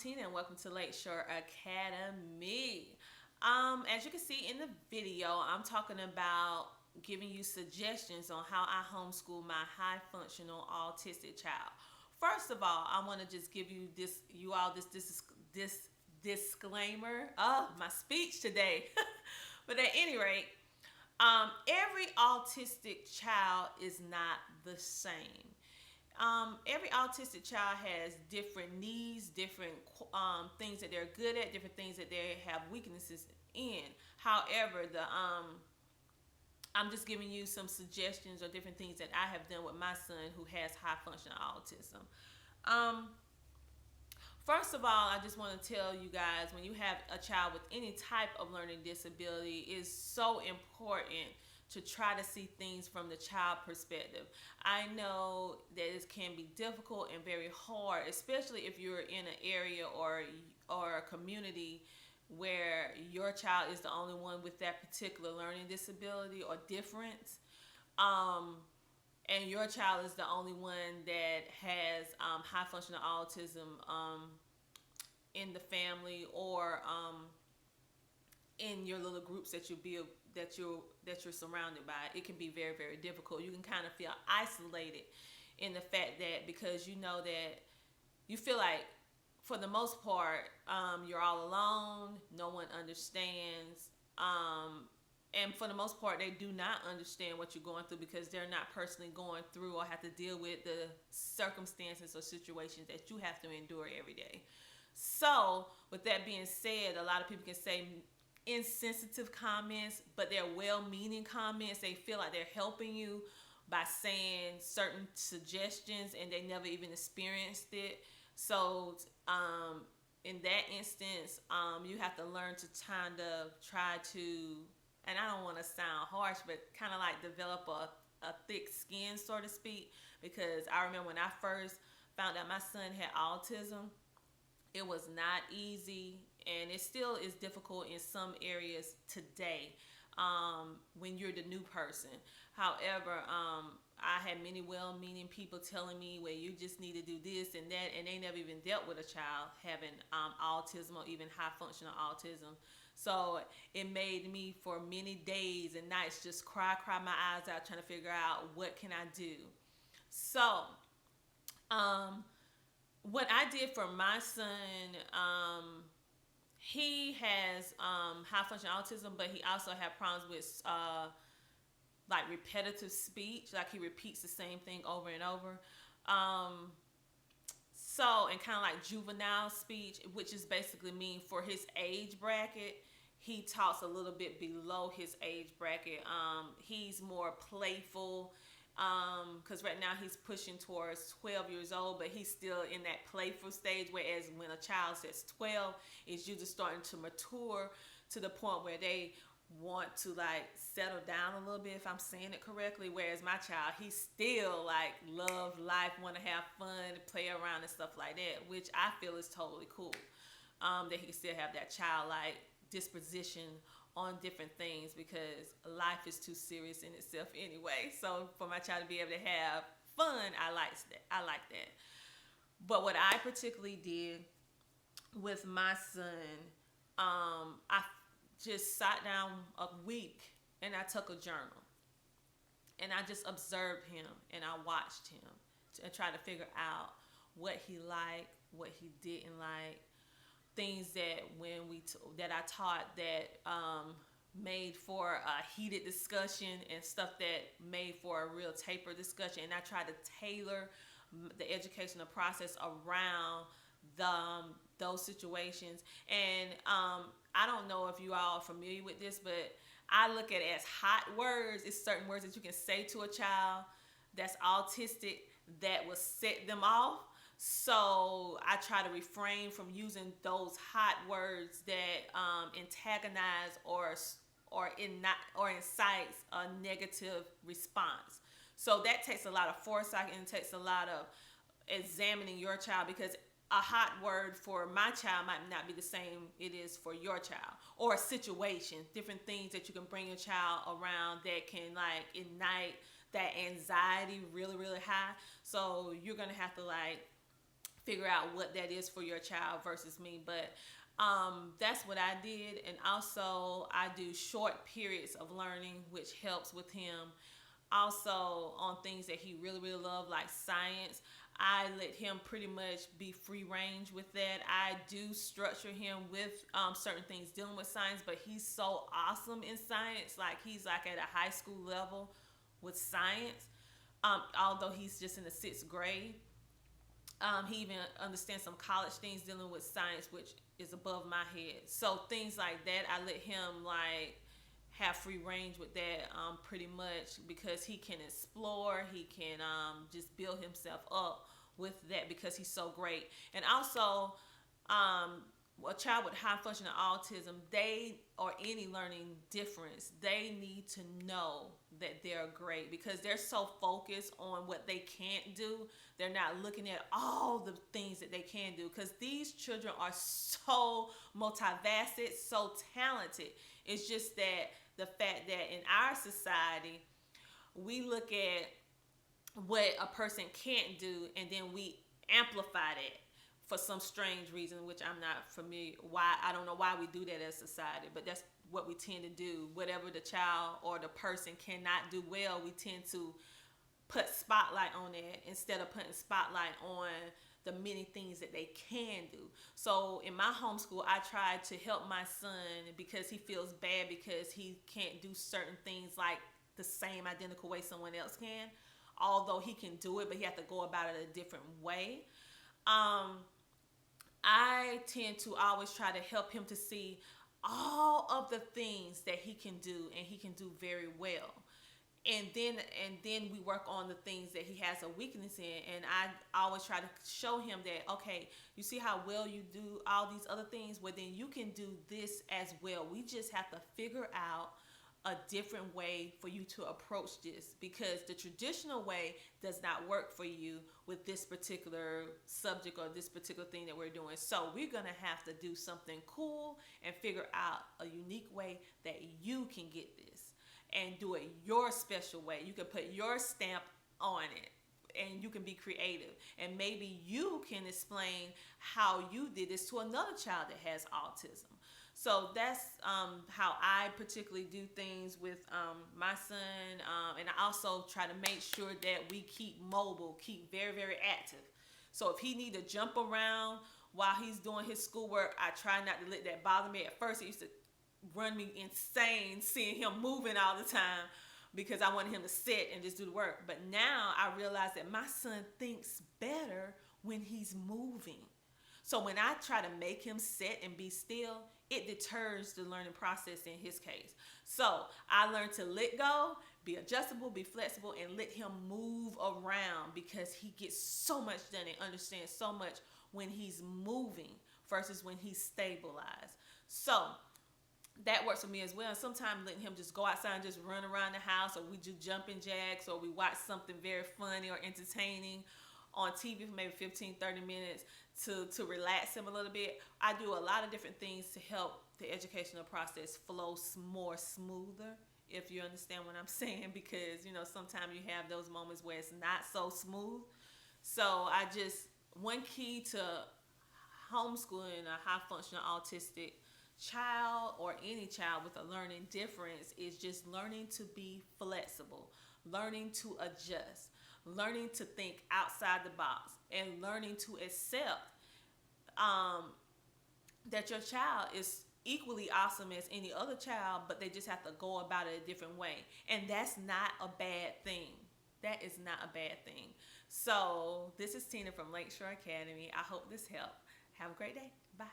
Tina and welcome to Lakeshore Academy. As you can see in the video, I'm talking about giving you suggestions on how I homeschool my high functional autistic child. First of all, I want to just give this disclaimer. Oh, my speech today. But at any rate, every autistic child is not the same. Every autistic child has different needs, different things that they're good at, different things that they have weaknesses in. However, I'm just giving you some suggestions or different things that I have done with my son who has high functional autism. Um, First of all, I just want to tell you guys, when you have a child with any type of learning disability, it's so important to try to see things from the child perspective. I know that it can be difficult and very hard, especially if you're in an area or a community where your child is the only one with that particular learning disability or difference. And your child is the only one that has high functional autism in the family or in your little groups that you're surrounded by. It can be very, very difficult. You can kind of feel isolated in the fact that, because you know that you feel like for the most part you're all alone, no one understands, and for the most part they do not understand what you're going through because they're not personally going through or have to deal with the circumstances or situations that you have to endure every day. So with that being said, a lot of people can say insensitive comments, but they're well-meaning comments. They feel like they're helping you by saying certain suggestions and they never even experienced it. So in that instance, you have to learn to kind of try to, and I don't want to sound harsh, but kind of like develop a thick skin, so to speak, because I remember when I first found out my son had autism, it was not easy, and it still is difficult in some areas today when you're the new person. However, I had many well-meaning people telling me, well, you just need to do this and that, and they never even dealt with a child having autism or even high-functional autism. So it made me, for many days and nights, just cry my eyes out trying to figure out what can I do. So what I did for my son, he has high functional autism, but he also had problems with like repetitive speech, like he repeats the same thing over and over. And kind of like juvenile speech, which is basically mean for his age bracket, he talks a little bit below his age bracket. He's more playful, because right now he's pushing towards 12 years old, but he's still in that playful stage, whereas when a child says 12, it's usually starting to mature to the point where they want to like settle down a little bit, if I'm saying it correctly, whereas my child, he still like love life, want to have fun, play around and stuff like that, which I feel is totally cool, that he can still have that childlike disposition on different things, because life is too serious in itself anyway. So for my child to be able to have fun, I like that. But what I particularly did with my son, I just sat down a week and I took a journal and I just observed him and I watched him and tried to figure out what he liked, what he didn't like, things that that I taught that made for a heated discussion and stuff that made for a real taper discussion. And I tried to tailor the educational process around those situations. And I don't know if you all are familiar with this, but I look at it as hot words. It's certain words that you can say to a child that's autistic that will set them off. So I try to refrain from using those hot words that antagonize or incites a negative response. So that takes a lot of foresight and takes a lot of examining your child, because a hot word for my child might not be the same it is for your child, or a situation, different things that you can bring your child around that can like ignite that anxiety really, really high. So you're gonna have to like figure out what that is for your child versus me. But that's what I did. And also, I do short periods of learning, which helps with him. Also, on things that he really, really loves, like science, I let him pretty much be free range with that. I do structure him with certain things dealing with science, but he's so awesome in science. Like, he's like at a high school level with science, although he's just in the sixth grade. He even understands some college things dealing with science, which is above my head. So things like that, I let him like have free range with that, pretty much, because he can explore. He can just build himself up with that because he's so great. And also, a child with high functioning autism, they, or any learning difference, they need to know that they're great because they're so focused on what they can't do. They're not looking at all the things that they can do, because these children are so multifaceted, so talented. It's just that the fact that in our society, we look at what a person can't do and then we amplify that for some strange reason, which I'm not familiar why. I don't know why we do that as a society, but that's what we tend to do. Whatever the child or the person cannot do well, we tend to put spotlight on it instead of putting spotlight on the many things that they can do. So in my homeschool, I try to help my son because he feels bad because he can't do certain things like the same identical way someone else can, although he can do it, but he has to go about it a different way. I tend to always try to help him to see all of the things that he can do and he can do very well. And then we work on the things that he has a weakness in. And I always try to show him that, okay, you see how well you do all these other things? Well, then you can do this as well. We just have to figure out a different way for you to approach this, because the traditional way does not work for you with this particular subject or this particular thing that we're doing. So we're going to have to do something cool and figure out a unique way that you can get this and do it your special way. You can put your stamp on it and you can be creative. And maybe you can explain how you did this to another child that has autism. So that's how I particularly do things with my son. And I also try to make sure that we keep mobile, keep very, very active. So if he need to jump around while he's doing his schoolwork, I try not to let that bother me. At first, it used to run me insane seeing him moving all the time because I wanted him to sit and just do the work. But now I realize that my son thinks better when he's moving. So when I try to make him sit and be still, it deters the learning process in his case. So I learned to let go, be adjustable, be flexible, and let him move around because he gets so much done and understands so much when he's moving versus when he's stabilized. So that works for me as well. And sometimes letting him just go outside and just run around the house, or we do jumping jacks, or we watch something very funny or entertaining on TV for maybe 15-30 minutes to relax him a little bit. I do a lot of different things to help the educational process flow more smoother, if you understand what I'm saying, because sometimes you have those moments where it's not so smooth. So one key to homeschooling a high functioning autistic child or any child with a learning difference is just learning to be flexible, learning to adjust, learning to think outside the box, and learning to accept that your child is equally awesome as any other child, but they just have to go about it a different way. And that's not a bad thing. That is not a bad thing. So this is Tina from Lakeshore Academy. I hope this helped. Have a great day. Bye.